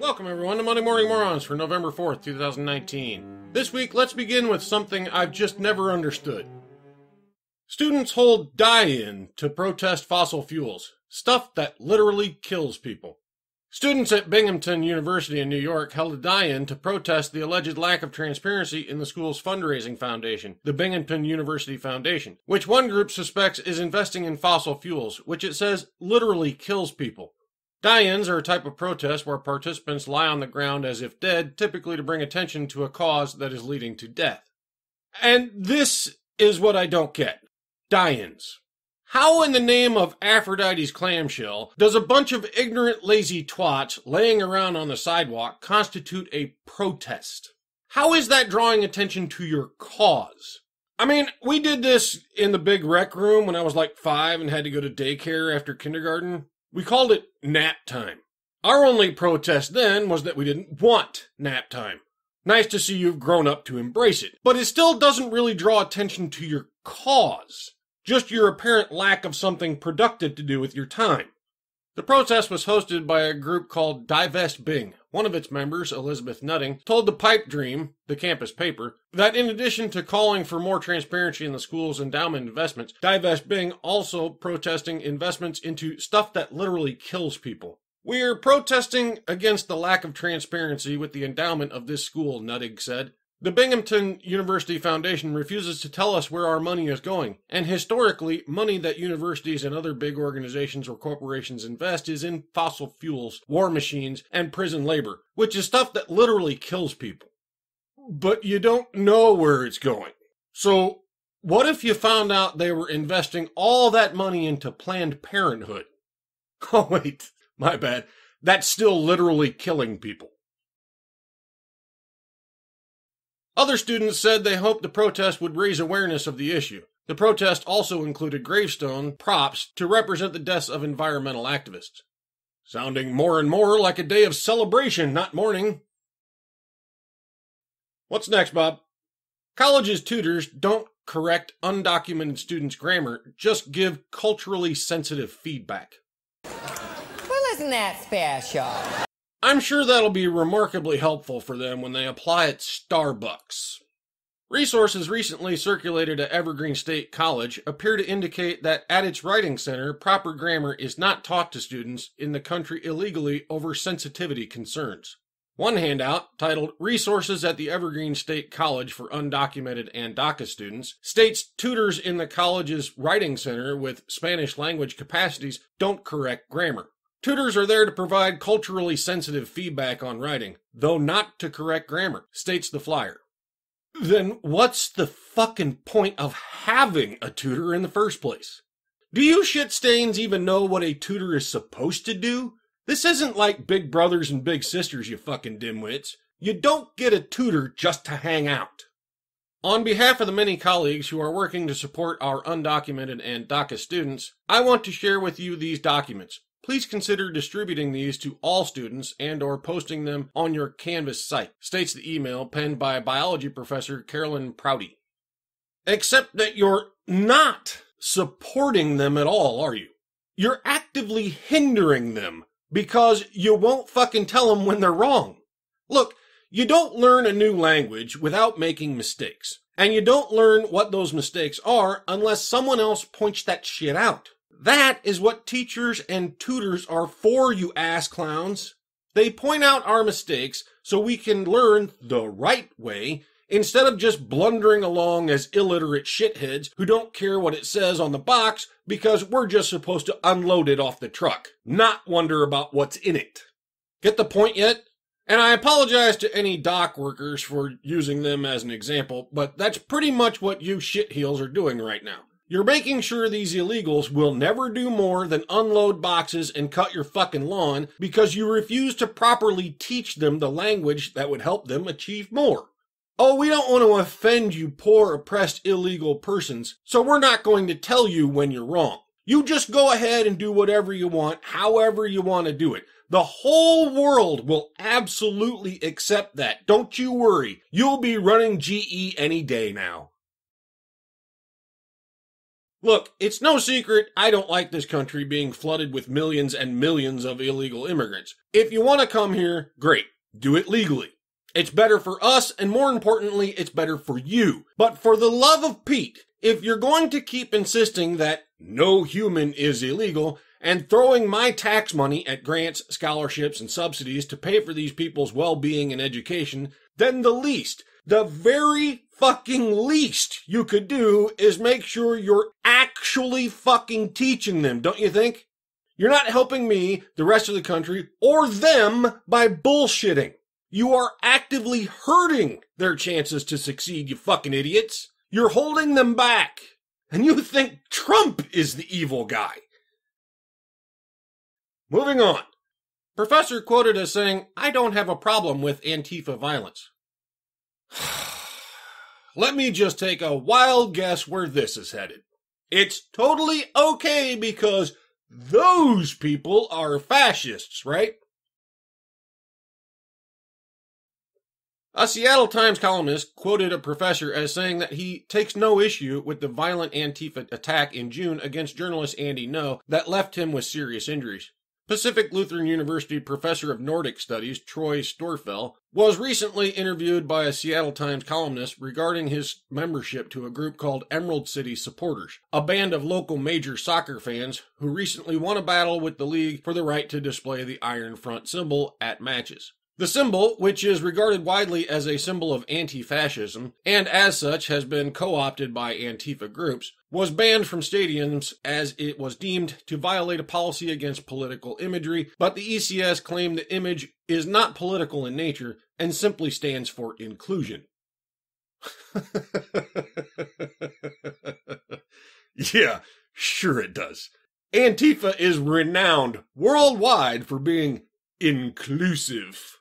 Welcome everyone to Monday Morning Morons for November 4th, 2019. This week, let's begin with something I've just never understood. Students hold die-in to protest fossil fuels, stuff that literally kills people. Students at Binghamton University in New York held a die-in to protest the alleged lack of transparency in the school's fundraising foundation, the Binghamton University Foundation, which one group suspects is investing in fossil fuels, which it says literally kills people. Die-ins are a type of protest where participants lie on the ground as if dead, typically to bring attention to a cause that is leading to death. And this is what I don't get. Die-ins. How in the name of Aphrodite's clamshell does a bunch of ignorant, lazy twats laying around on the sidewalk constitute a protest? How is that drawing attention to your cause? I mean, we did this in the big rec room when I was like 5 and had to go to daycare after kindergarten. We called it nap time. Our only protest then was that we didn't want nap time. Nice to see you've grown up to embrace it, but it still doesn't really draw attention to your cause. Just your apparent lack of something productive to do with your time. The protest was hosted by a group called Divest Bing. One of its members, Elizabeth Nutting, told the Pipe Dream, the campus paper, that in addition to calling for more transparency in the school's endowment investments, Divest Bing also protesting investments into stuff that literally kills people. We're protesting against the lack of transparency with the endowment of this school, Nutting said. The Binghamton University Foundation refuses to tell us where our money is going, and historically, money that universities and other big organizations or corporations invest is in fossil fuels, war machines, and prison labor, which is stuff that literally kills people. But you don't know where it's going. So, what if you found out they were investing all that money into Planned Parenthood? Oh wait, my bad. That's still literally killing people. Other students said they hoped the protest would raise awareness of the issue. The protest also included gravestone props to represent the deaths of environmental activists. Sounding more and more like a day of celebration, not mourning. What's next, Bob? College's tutors don't correct undocumented students' grammar, just give culturally sensitive feedback. Well, isn't that special? I'm sure that'll be remarkably helpful for them when they apply at Starbucks. Resources recently circulated at Evergreen State College appear to indicate that at its writing center, proper grammar is not taught to students in the country illegally over sensitivity concerns. One handout, titled Resources at the Evergreen State College for Undocumented and DACA Students, states tutors in the college's writing center with Spanish language capacities don't correct grammar. Tutors are there to provide culturally sensitive feedback on writing, though not to correct grammar, states the flyer. Then what's the fucking point of having a tutor in the first place? Do you shit-stains even know what a tutor is supposed to do? This isn't like Big Brothers and Big Sisters, you fucking dimwits. You don't get a tutor just to hang out. On behalf of the many colleagues who are working to support our undocumented and DACA students, I want to share with you these documents. Please consider distributing these to all students and or posting them on your Canvas site, states the email penned by biology professor Carolyn Prouty. Except that you're not supporting them at all, are you? You're actively hindering them because you won't fucking tell them when they're wrong. Look, you don't learn a new language without making mistakes. And you don't learn what those mistakes are unless someone else points that shit out. That is what teachers and tutors are for, you ass clowns. They point out our mistakes so we can learn the right way instead of just blundering along as illiterate shitheads who don't care what it says on the box because we're just supposed to unload it off the truck, not wonder about what's in it. Get the point yet? And I apologize to any dock workers for using them as an example, but that's pretty much what you shitheels are doing right now. You're making sure these illegals will never do more than unload boxes and cut your fucking lawn because you refuse to properly teach them the language that would help them achieve more. Oh, we don't want to offend you poor, oppressed, illegal persons, so we're not going to tell you when you're wrong. You just go ahead and do whatever you want, however you want to do it. The whole world will absolutely accept that. Don't you worry. You'll be running GE any day now. Look, it's no secret I don't like this country being flooded with millions and millions of illegal immigrants. If you want to come here, great. Do it legally. It's better for us, and more importantly, it's better for you. But for the love of Pete, if you're going to keep insisting that no human is illegal, and throwing my tax money at grants, scholarships, and subsidies to pay for these people's well-being and education, then the very fucking least you could do is make sure you're actually fucking teaching them, don't you think? You're not helping me, the rest of the country, or them by bullshitting. You are actively hurting their chances to succeed, you fucking idiots. You're holding them back. And you think Trump is the evil guy. Moving on. Professor quoted as saying, "I don't have a problem with Antifa violence." Let me just take a wild guess where this is headed. It's totally okay because those people are fascists, right? A Seattle Times columnist quoted a professor as saying that he takes no issue with the violent Antifa attack in June against journalist Andy Ngo that left him with serious injuries. Pacific Lutheran University professor of Nordic Studies, Troy Storfel, was recently interviewed by a Seattle Times columnist regarding his membership to a group called Emerald City Supporters, a band of local major soccer fans who recently won a battle with the league for the right to display the Iron Front symbol at matches. The symbol, which is regarded widely as a symbol of anti-fascism, and as such has been co-opted by Antifa groups, was banned from stadiums as it was deemed to violate a policy against political imagery, but the ECS claimed the image is not political in nature and simply stands for inclusion. Yeah, sure it does. Antifa is renowned worldwide for being inclusive.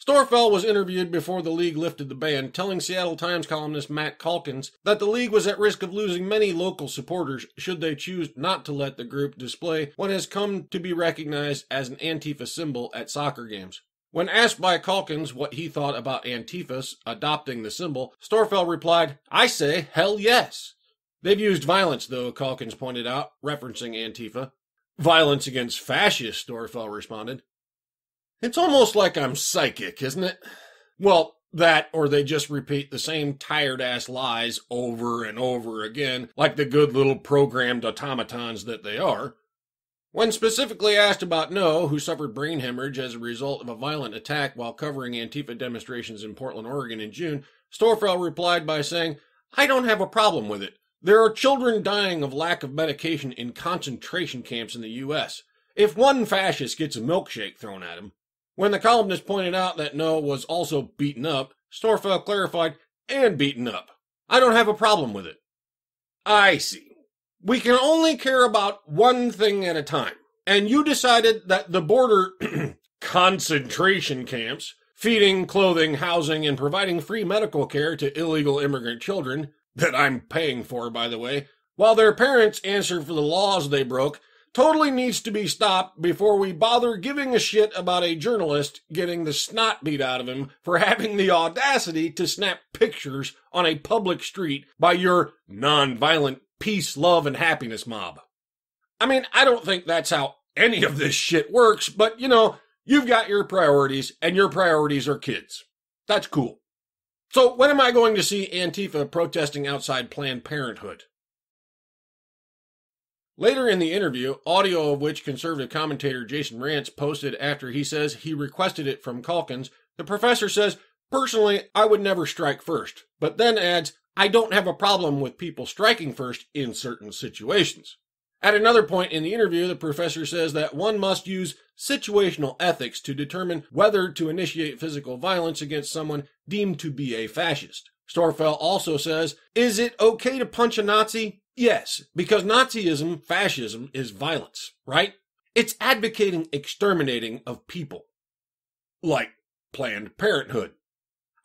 Storfel was interviewed before the league lifted the ban, telling Seattle Times columnist Matt Calkins that the league was at risk of losing many local supporters should they choose not to let the group display what has come to be recognized as an Antifa symbol at soccer games. When asked by Calkins what he thought about Antifa's adopting the symbol, Storfel replied, "I say, hell yes." They've used violence, though, Calkins pointed out, referencing Antifa. "Violence against fascists," Storfel responded. "It's almost like I'm psychic, isn't it?" Well, that, or they just repeat the same tired-ass lies over and over again, like the good little programmed automatons that they are. When specifically asked about Ngo, who suffered brain hemorrhage as a result of a violent attack while covering Antifa demonstrations in Portland, Oregon in June, Storfel replied by saying, "I don't have a problem with it. There are children dying of lack of medication in concentration camps in the U.S. If one fascist gets a milkshake thrown at him." When the columnist pointed out that Ngo was also beaten up, Storfel clarified, "and beaten up. I don't have a problem with it." I see. We can only care about one thing at a time. And you decided that the border concentration camps, feeding, clothing, housing, and providing free medical care to illegal immigrant children, that I'm paying for, by the way, while their parents answer for the laws they broke, totally needs to be stopped before we bother giving a shit about a journalist getting the snot beat out of him for having the audacity to snap pictures on a public street by your non-violent peace, love, and happiness mob. I mean, I don't think that's how any of this shit works, but you've got your priorities, and your priorities are kids. That's cool. So when am I going to see Antifa protesting outside Planned Parenthood? Later in the interview, audio of which conservative commentator Jason Rantz posted after he says he requested it from Calkins, the professor says, "Personally, I would never strike first," but then adds, "I don't have a problem with people striking first in certain situations." At another point in the interview, the professor says that one must use situational ethics to determine whether to initiate physical violence against someone deemed to be a fascist. Storfel also says, "Is it okay to punch a Nazi? Yes, because Nazism, fascism, is violence, right? It's advocating exterminating of people. Like Planned Parenthood.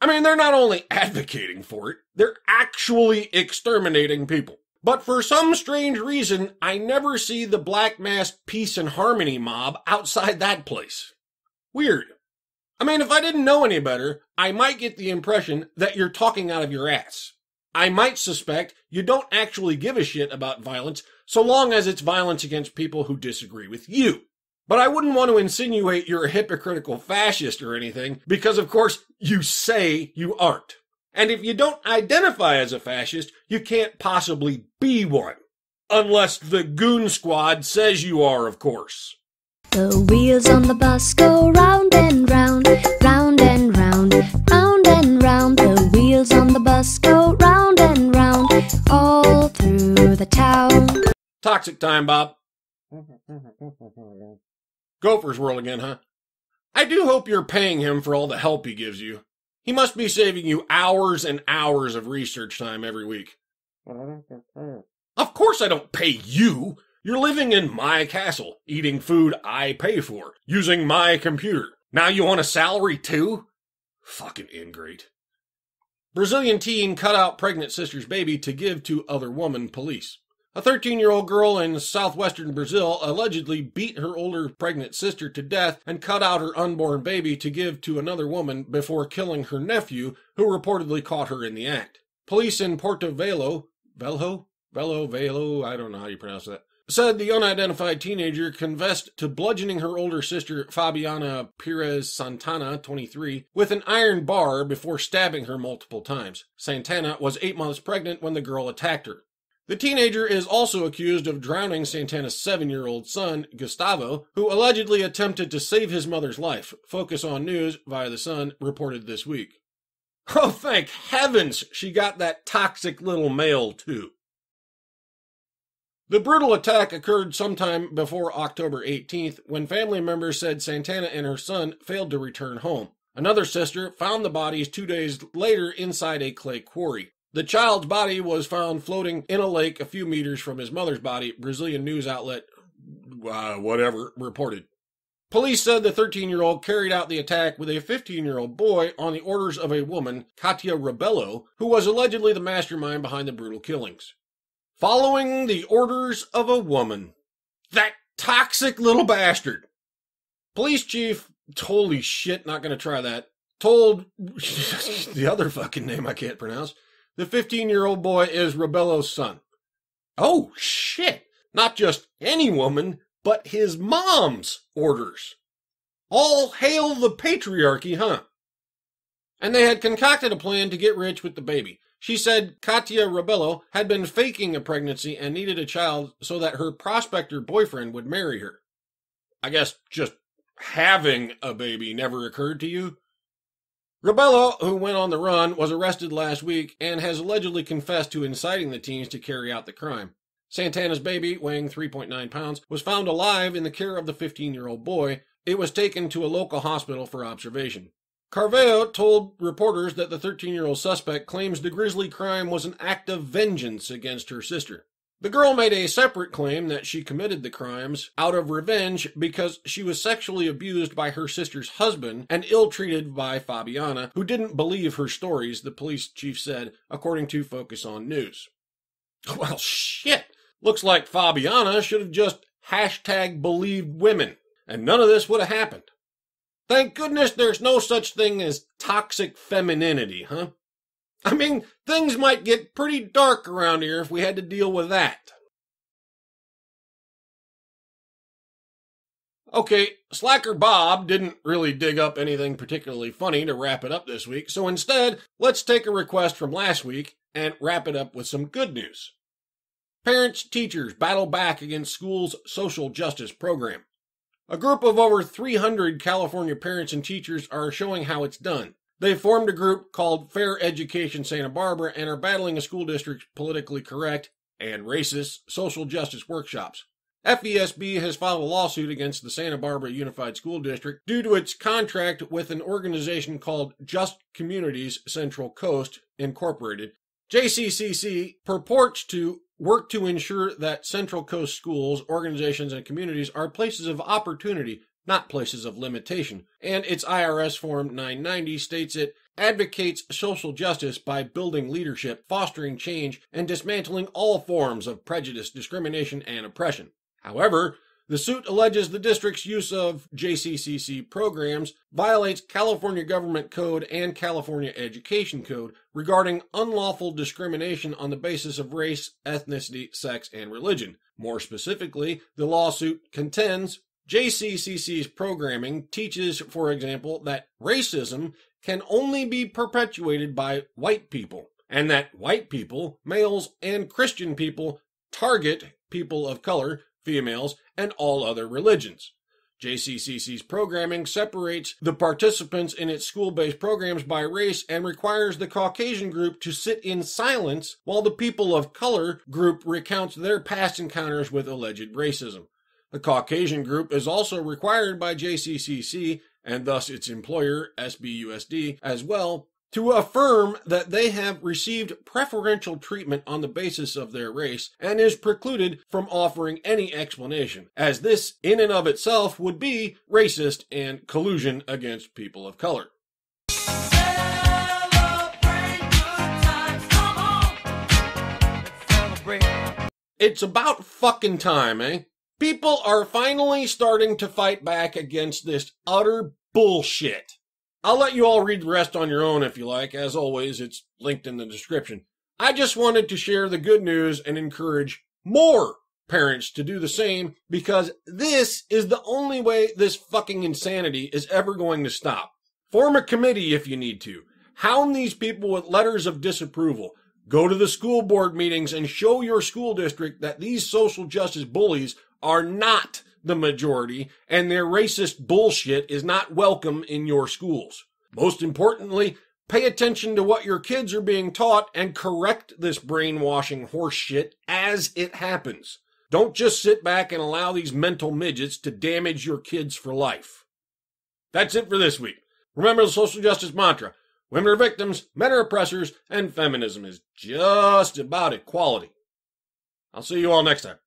I mean, they're not only advocating for it, they're actually exterminating people. But for some strange reason, I never see the Black Mass Peace and Harmony mob outside that place. Weird. I mean, if I didn't know any better, I might get the impression that you're talking out of your ass. I might suspect you don't actually give a shit about violence so long as it's violence against people who disagree with you. But I wouldn't want to insinuate you're a hypocritical fascist or anything, because of course you say you aren't. And if you don't identify as a fascist, you can't possibly be one. Unless the goon squad says you are, of course. The wheels on the bus go round and round, round and round, round and round. The wheels on the bus go round and round, all through the town. Toxic time, Bob. Gopher's World again, huh? I do hope you're paying him for all the help he gives you. He must be saving you hours and hours of research time every week. Of course I don't pay you. You're living in my castle, eating food I pay for, using my computer. Now you want a salary too? Fucking ingrate. Brazilian teen cut out pregnant sister's baby to give to other woman, police. A 13-year-old girl in southwestern Brazil allegedly beat her older pregnant sister to death and cut out her unborn baby to give to another woman before killing her nephew, who reportedly caught her in the act. Police in Porto Velho, I don't know how you pronounce that, said the unidentified teenager confessed to bludgeoning her older sister, Fabiana Pires Santana, 23, with an iron bar before stabbing her multiple times. Santana was 8 months pregnant when the girl attacked her. The teenager is also accused of drowning Santana's 7-year-old son, Gustavo, who allegedly attempted to save his mother's life. Focus on News, via The Sun, reported this week. Oh, thank heavens she got that toxic little male, too. The brutal attack occurred sometime before October 18th, when family members said Santana and her son failed to return home. Another sister found the bodies 2 days later inside a clay quarry. The child's body was found floating in a lake a few meters from his mother's body, Brazilian news outlet, reported. Police said the 13-year-old carried out the attack with a 15-year-old boy on the orders of a woman, Katia Rebelo, who was allegedly the mastermind behind the brutal killings. Following the orders of a woman. That toxic little bastard. Police chief, holy shit, not gonna try that, told the other fucking name I can't pronounce. The 15-year-old boy is Rebello's son. Oh, shit. Not just any woman, but his mom's orders. All hail the patriarchy, huh? And they had concocted a plan to get rich with the baby. She said Katia Rebello had been faking a pregnancy and needed a child so that her prospector boyfriend would marry her. I guess just having a baby never occurred to you? Rebello, who went on the run, was arrested last week and has allegedly confessed to inciting the teens to carry out the crime. Santana's baby, weighing 3.9 pounds, was found alive in the care of the 15-year-old boy. It was taken to a local hospital for observation. Carvalho told reporters that the 13-year-old suspect claims the grisly crime was an act of vengeance against her sister. The girl made a separate claim that she committed the crimes out of revenge because she was sexually abused by her sister's husband and ill-treated by Fabiana, who didn't believe her stories, the police chief said, according to Focus on News. Well, shit. Looks like Fabiana should have just #believed women, and none of this would have happened. Thank goodness there's no such thing as toxic femininity, huh? I mean, things might get pretty dark around here if we had to deal with that. Okay, Slacker Bob didn't really dig up anything particularly funny to wrap it up this week, so instead, let's take a request from last week and wrap it up with some good news. Parents, teachers battle back against school's social justice program. A group of over 300 California parents and teachers are showing how it's done. They formed a group called Fair Education Santa Barbara and are battling a school district's politically correct and racist social justice workshops. FESB has filed a lawsuit against the Santa Barbara Unified School District due to its contract with an organization called Just Communities Central Coast, Incorporated. JCCC purports to work to ensure that Central Coast schools, organizations, and communities are places of opportunity, not places of limitation, and its IRS Form 990 states it advocates social justice by building leadership, fostering change, and dismantling all forms of prejudice, discrimination, and oppression. However, The suit alleges the district's use of JCCC programs violates California Government Code and California Education Code regarding unlawful discrimination on the basis of race, ethnicity, sex, and religion. More specifically, the lawsuit contends JCCC's programming teaches, for example, that racism can only be perpetuated by white people, and that white people, males, and Christian people target people of color, females, and all other religions. JCCC's programming separates the participants in its school-based programs by race and requires the Caucasian group to sit in silence while the people of color group recounts their past encounters with alleged racism. The Caucasian group is also required by JCCC, and thus its employer, SBUSD, as well, to affirm that they have received preferential treatment on the basis of their race and is precluded from offering any explanation, as this in and of itself would be racist and collusion against people of color. It's about fucking time, eh? People are finally starting to fight back against this utter bullshit. I'll let you all read the rest on your own if you like. As always, it's linked in the description. I just wanted to share the good news and encourage more parents to do the same, because this is the only way this fucking insanity is ever going to stop. Form a committee if you need to. Hound these people with letters of disapproval. Go to the school board meetings and show your school district that these social justice bullies are not the majority, and their racist bullshit is not welcome in your schools. Most importantly, pay attention to what your kids are being taught and correct this brainwashing horse shit as it happens. Don't just sit back and allow these mental midgets to damage your kids for life. That's it for this week. Remember the social justice mantra: women are victims, men are oppressors, and feminism is just about equality. I'll see you all next time.